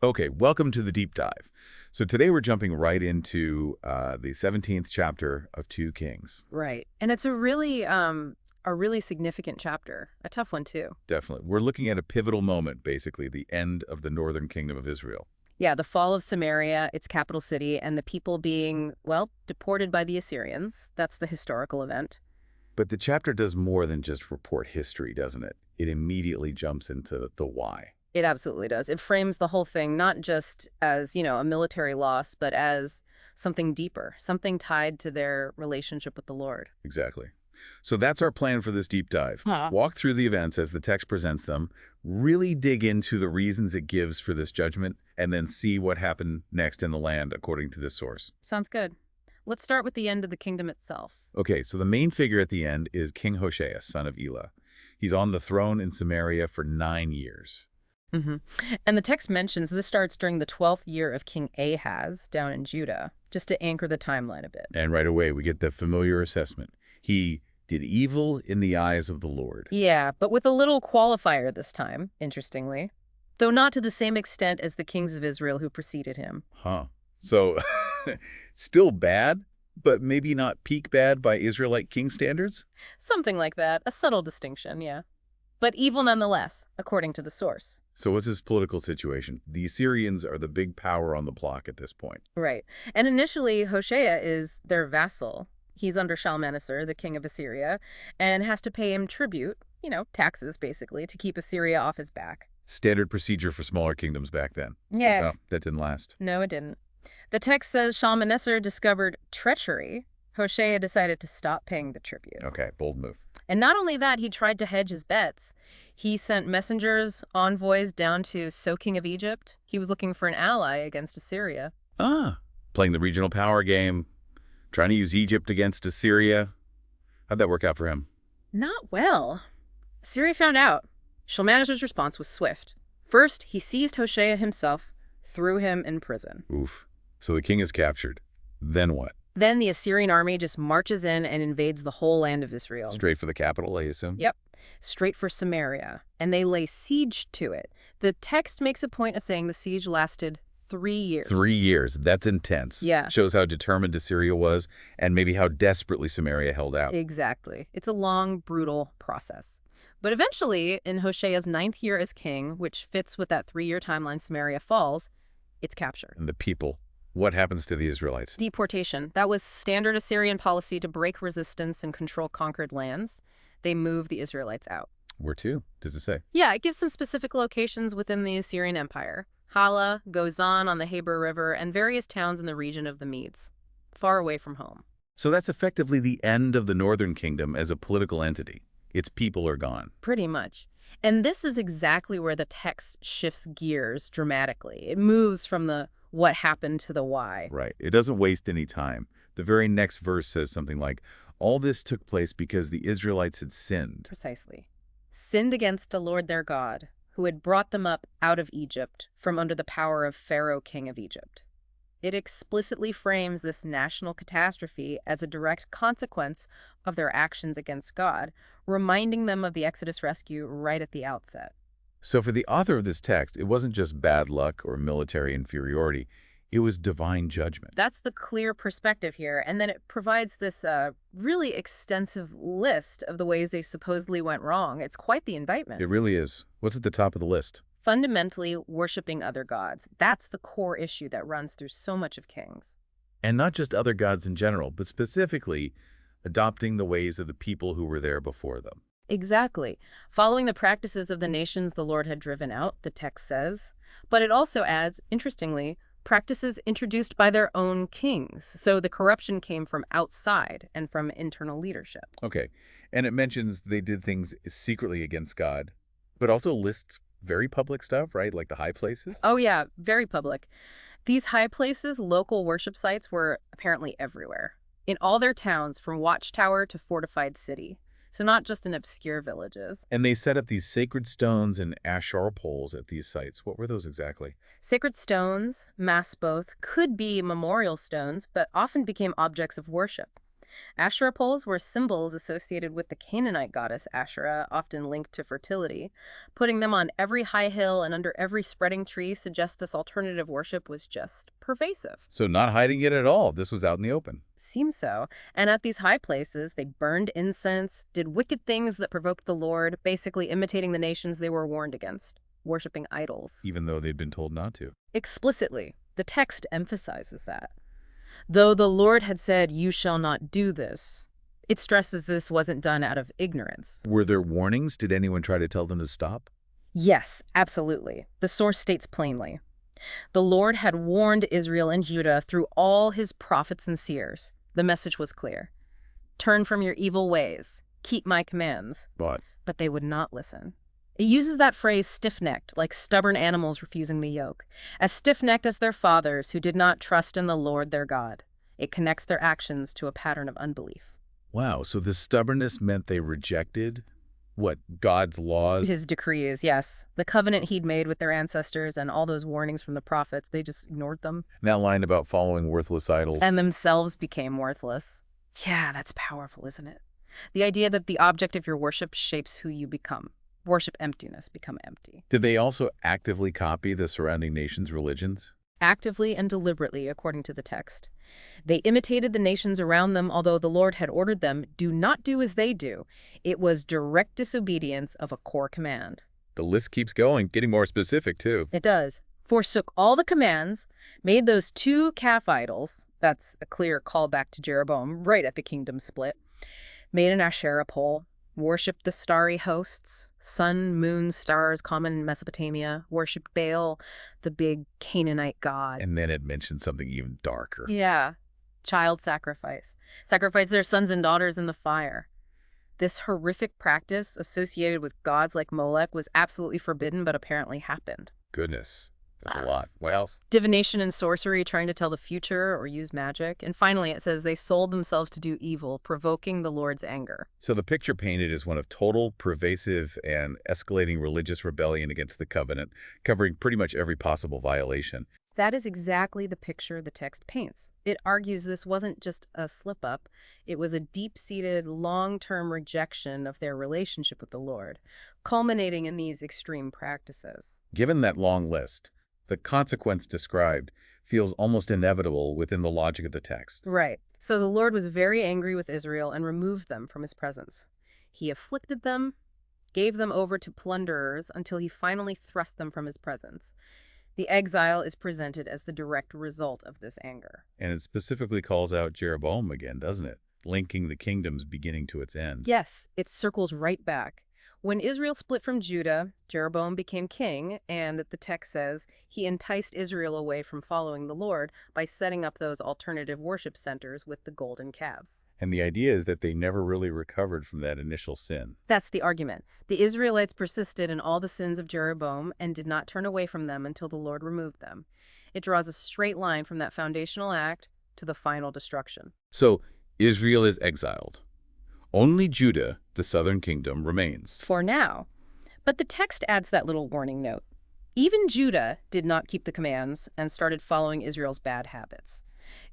Okay, welcome to the deep dive. So today we're jumping right into the 17th chapter of 2 Kings. Right. And it's a really significant chapter. A tough one too. Definitely. We're looking at a pivotal moment, basically, the end of the northern kingdom of Israel. Yeah, the fall of Samaria, its capital city, and the people being, well, deported by the Assyrians. That's the historical event. But the chapter does more than just report history, doesn't it? It immediately jumps into the why. It absolutely does. It frames the whole thing not just as, a military loss, but as something deeper, something tied to their relationship with the Lord. Exactly. So that's our plan for this deep dive. Huh. Walk through the events as the text presents them, really dig into the reasons it gives for this judgment, and then see what happened next in the land according to this source. Sounds good. Let's start with the end of the kingdom itself. Okay, so the main figure at the end is King Hoshea, son of Elah. He's on the throne in Samaria for 9 years. hmm And the text mentions this starts during the 12th year of King Ahaz down in Judah, just to anchor the timeline a bit. And right away, we get the familiar assessment. He did evil in the eyes of the Lord. Yeah, but with a little qualifier this time, interestingly. Though not to the same extent as the kings of Israel who preceded him. Huh. So, still bad, but maybe not peak bad by Israelite king standards? Something like that, a subtle distinction, yeah. But evil nonetheless, according to the source. So what's his political situation? The Assyrians are the big power on the block at this point. Right. And initially, Hoshea is their vassal. He's under Shalmaneser, the king of Assyria, and has to pay him tribute, taxes basically, to keep Assyria off his back. Standard procedure for smaller kingdoms back then. Yeah. Oh, that didn't last. No, it didn't. The text says Shalmaneser discovered treachery. Hoshea decided to stop paying the tribute. Okay, bold move. And not only that, he tried to hedge his bets. He sent messengers, envoys down to So King of Egypt. He was looking for an ally against Assyria. Ah, playing the regional power game, trying to use Egypt against Assyria. How'd that work out for him? Not well. Assyria found out. Shalmaneser's response was swift. First, he seized Hoshea himself, threw him in prison. Oof. So the king is captured. Then what? Then the Assyrian army just marches in and invades the whole land of Israel. Straight for the capital, I assume? Yep. Straight for Samaria. And they lay siege to it. The text makes a point of saying the siege lasted 3 years. 3 years. That's intense. Yeah. Shows how determined Assyria was and maybe how desperately Samaria held out. Exactly. It's a long, brutal process. But eventually, in Hoshea's 9th year as king, which fits with that 3-year timeline Samaria falls, it's captured. And the people. What happens to the Israelites? Deportation. That was standard Assyrian policy to break resistance and control conquered lands. They moved the Israelites out. Where to, does it say? Yeah, it gives some specific locations within the Assyrian Empire. Hala, Gozan on the Heber River, and various towns in the region of the Medes, far away from home. So that's effectively the end of the northern kingdom as a political entity. Its people are gone. Pretty much. And this is exactly where the text shifts gears dramatically. It moves from the what happened to the why. Right. It doesn't waste any time. The very next verse says something like, all this took place because the Israelites had sinned. Precisely. Sinned against the Lord their God, who had brought them up out of Egypt from under the power of Pharaoh, king of Egypt. It explicitly frames this national catastrophe as a direct consequence of their actions against God, reminding them of the Exodus rescue right at the outset. So for the author of this text, it wasn't just bad luck or military inferiority. It was divine judgment. That's the clear perspective here, and then it provides this really extensive list of the ways they supposedly went wrong. It's quite the indictment. It really is. What's at the top of the list? Fundamentally, worshiping other gods. That's the core issue that runs through so much of Kings. And not just other gods in general, but specifically adopting the ways of the people who were there before them. Exactly. Following the practices of the nations the Lord had driven out, the text says. But it also adds, interestingly, practices introduced by their own kings. So the corruption came from outside and from internal leadership. Okay. And it mentions they did things secretly against God, but also lists very public stuff, right? Like the high places? Oh, yeah, very public. These high places, local worship sites, were apparently everywhere. In all their towns, from watchtower to fortified city. So not just in obscure villages. And they set up these sacred stones and Ashar poles at these sites. What were those exactly? Sacred stones, mass both, could be memorial stones, but often became objects of worship. Asherah poles were symbols associated with the Canaanite goddess Asherah, often linked to fertility. Putting them on every high hill and under every spreading tree suggests this alternative worship was just pervasive. So not hiding it at all. This was out in the open. Seems so. And at these high places, they burned incense, did wicked things that provoked the Lord, basically imitating the nations they were warned against, worshiping idols. Even though they'd been told not to. Explicitly, the text emphasizes that. Though the Lord had said, "You shall not do this," it stresses this wasn't done out of ignorance. Were there warnings? Did anyone try to tell them to stop? Yes, absolutely. The source states plainly. The Lord had warned Israel and Judah through all his prophets and seers. The message was clear. Turn from your evil ways. Keep my commands. But But they would not listen. It uses that phrase stiff-necked, like stubborn animals refusing the yoke, as stiff-necked as their fathers who did not trust in the Lord their God. It connects their actions to a pattern of unbelief. wow, so this stubbornness meant they rejected what? God's laws? His decrees, yes. The covenant he'd made with their ancestors and all those warnings from the prophets, they just ignored them. And that line about following worthless idols. And themselves became worthless. Yeah, that's powerful, isn't it? The idea that the object of your worship shapes who you become. Worship emptiness, become empty. Did they also actively copy the surrounding nations' religions? Actively and deliberately, according to the text. They imitated the nations around them, although the Lord had ordered them, do not do as they do. It was direct disobedience of a core command. The list keeps going, getting more specific, too. It does. Forsook all the commands, made those 2 calf idols, that's a clear callback to Jeroboam, right at the kingdom split, made an Asherah pole, worshipped the starry hosts, sun, moon, stars common in Mesopotamia, worshipped Baal, the big Canaanite god. And then it mentioned something even darker. Yeah, child sacrifice. Sacrifice their sons and daughters in the fire. This horrific practice associated with gods like Molech was absolutely forbidden, but apparently happened. Goodness, that's a lot. What else? Divination and sorcery, trying to tell the future or use magic. And finally, it says they sold themselves to do evil, provoking the Lord's anger. So the picture painted is one of total, pervasive, and escalating religious rebellion against the covenant, covering pretty much every possible violation. That is exactly the picture the text paints. It argues this wasn't just a slip-up. It was a deep-seated, long-term rejection of their relationship with the Lord, culminating in these extreme practices. Given that long list, the consequence described feels almost inevitable within the logic of the text. Right. So the Lord was very angry with Israel and removed them from his presence. He afflicted them, gave them over to plunderers until he finally thrust them from his presence. The exile is presented as the direct result of this anger. And it specifically calls out Jeroboam again, doesn't it? Linking the kingdom's beginning to its end. Yes, it circles right back. When Israel split from Judah, Jeroboam became king, and the text says he enticed Israel away from following the Lord by setting up those alternative worship centers with the golden calves. And the idea is that they never really recovered from that initial sin. That's the argument. The Israelites persisted in all the sins of Jeroboam and did not turn away from them until the Lord removed them. It draws a straight line from that foundational act to the final destruction. So Israel is exiled. Only Judah, the southern kingdom, remains. For now. But the text adds that little warning note. Even Judah did not keep the commands and started following Israel's bad habits.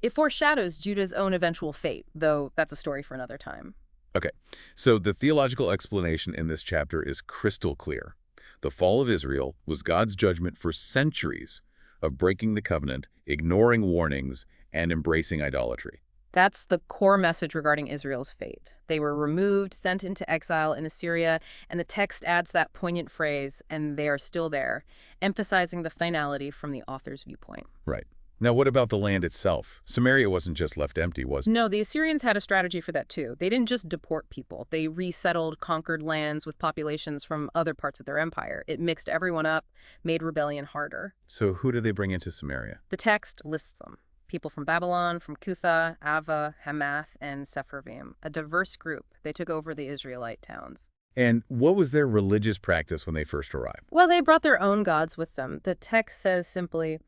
It foreshadows Judah's own eventual fate, though that's a story for another time. Okay, so the theological explanation in this chapter is crystal clear. The fall of Israel was God's judgment for centuries of breaking the covenant, ignoring warnings, and embracing idolatry. That's the core message regarding Israel's fate. They were removed, sent into exile in Assyria, and the text adds that poignant phrase, "and they are still there," emphasizing the finality from the author's viewpoint. Right. Now, what about the land itself? Samaria wasn't just left empty, was it? No, the Assyrians had a strategy for that too. They didn't just deport people. They resettled conquered lands with populations from other parts of their empire. It mixed everyone up, made rebellion harder. So who did they bring into Samaria? The text lists them. People from Babylon, from Cutha, Ava, Hamath, and Sepharvaim. A diverse group. They took over the Israelite towns. And what was their religious practice when they first arrived? Well, they brought their own gods with them. The text says simply,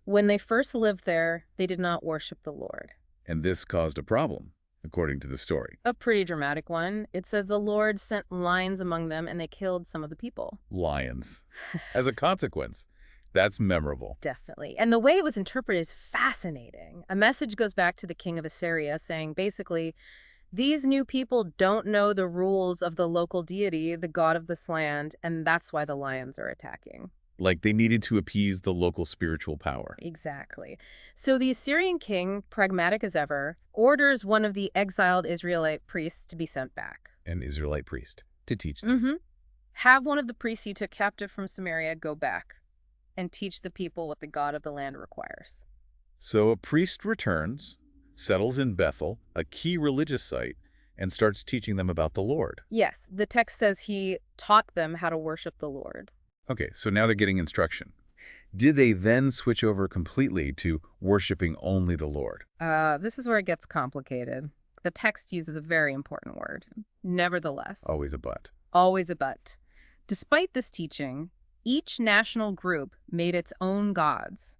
when they first lived there, they did not worship the Lord. And this caused a problem, according to the story. A pretty dramatic one. It says the Lord sent lions among them and they killed some of the people. Lions. As a consequence. That's memorable. Definitely. And the way it was interpreted is fascinating. A message goes back to the king of Assyria saying, basically, These new people don't know the rules of the local deity, the god of this land, and that's why the lions are attacking. Like they needed to appease the local spiritual power. Exactly. So the Assyrian king, pragmatic as ever, orders one of the exiled Israelite priests to be sent back. An Israelite priest to teach them. Have one of the priests you took captive from Samaria go back and teach the people what the god of the land requires. So a priest returns, settles in Bethel, a key religious site, and starts teaching them about the Lord. Yes, the text says he taught them how to worship the Lord. Okay, so now they're getting instruction. Did they then switch over completely to worshiping only the Lord? This is where it gets complicated. The text uses a very important word. Nevertheless. Always a but. Always a but. Despite this teaching, each national group made its own gods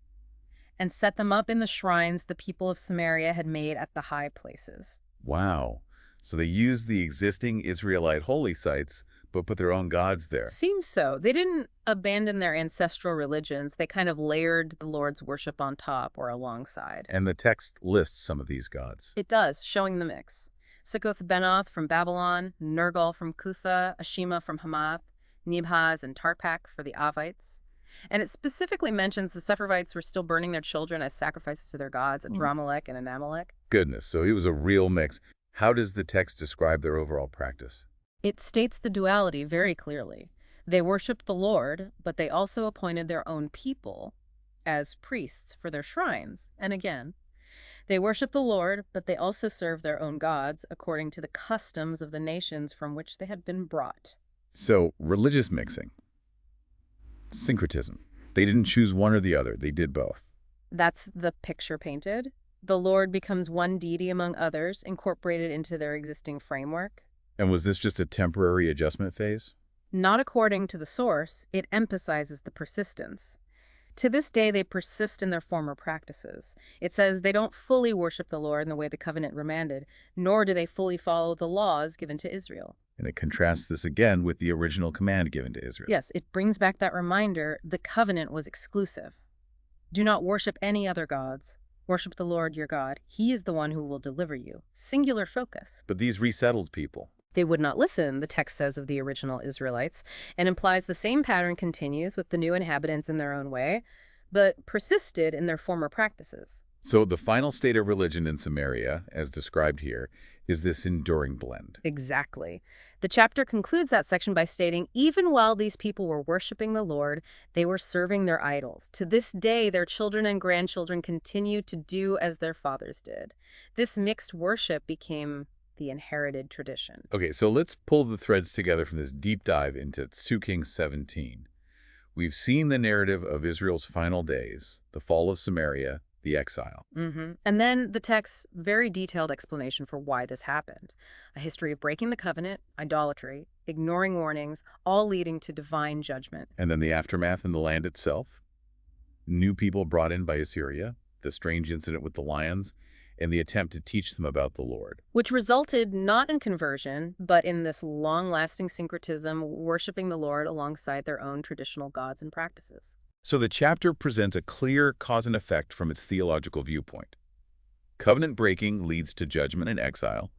and set them up in the shrines the people of Samaria had made at the high places. Wow. So they used the existing Israelite holy sites, but put their own gods there. Seems so. They didn't abandon their ancestral religions. They kind of layered the Lord's worship on top or alongside. And the text lists some of these gods. It does, showing the mix. Succoth-Benoth from Babylon, Nergal from Cutha, Ashima from Hamath, Nibhaz and Tarpak for the Avites. And it specifically mentions the Sepharvites were still burning their children as sacrifices to their gods, a Dramelech and an Amalek. Goodness, so it was a real mix. How does the text describe their overall practice? It states the duality very clearly. They worshiped the Lord, but they also appointed their own people as priests for their shrines. And again, they worship the Lord, but they also serve their own gods according to the customs of the nations from which they had been brought. So, religious mixing. Syncretism. They didn't choose one or the other. They did both. That's the picture painted. The Lord becomes one deity among others, incorporated into their existing framework. And was this just a temporary adjustment phase? Not according to the source, it emphasizes the persistence. To this day, they persist in their former practices. It says they don't fully worship the Lord in the way the covenant remanded, nor do they fully follow the laws given to Israel. And it contrasts this again with the original command given to Israel. Yes, it brings back that reminder the covenant was exclusive. Do not worship any other gods. Worship the Lord your God. He is the one who will deliver you. Singular focus. But these resettled people, They would not listen, the text says of the original Israelites, and implies the same pattern continues with the new inhabitants in their own way, but persisted in their former practices. so the final state of religion in Samaria, as described here, is this enduring blend. Exactly. The chapter concludes that section by stating, even while these people were worshiping the Lord, they were serving their idols. To this day, their children and grandchildren continue to do as their fathers did. This mixed worship became the inherited tradition. Okay, so let's pull the threads together from this deep dive into 2 Kings 17. We've seen the narrative of Israel's final days, the fall of Samaria, the exile. And then the text's very detailed explanation for why this happened. A history of breaking the covenant, idolatry, ignoring warnings, all leading to divine judgment. And then the aftermath in the land itself. New people brought in by Assyria, the strange incident with the lions, and the attempt to teach them about the Lord. Which resulted not in conversion, but in this long-lasting syncretism, worshiping the Lord alongside their own traditional gods and practices. So the chapter presents a clear cause and effect from its theological viewpoint. Covenant breaking leads to judgment and exile,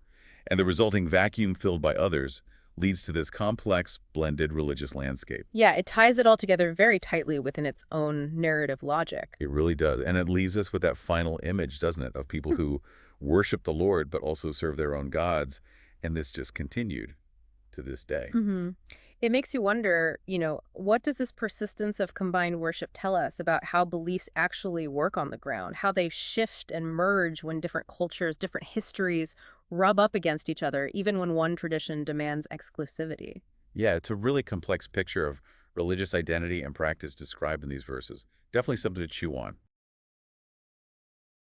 and the resulting vacuum filled by others leads to this complex, blended religious landscape. Yeah, it ties it all together very tightly within its own narrative logic. It really does. And it leaves us with that final image, doesn't it, of people who worship the Lord but also serve their own gods. And this just continued to this day. It makes you wonder, what does this persistence of combined worship tell us about how beliefs actually work on the ground, how they shift and merge when different cultures, different histories rub up against each other, even when one tradition demands exclusivity? Yeah, it's a really complex picture of religious identity and practice described in these verses. Definitely something to chew on.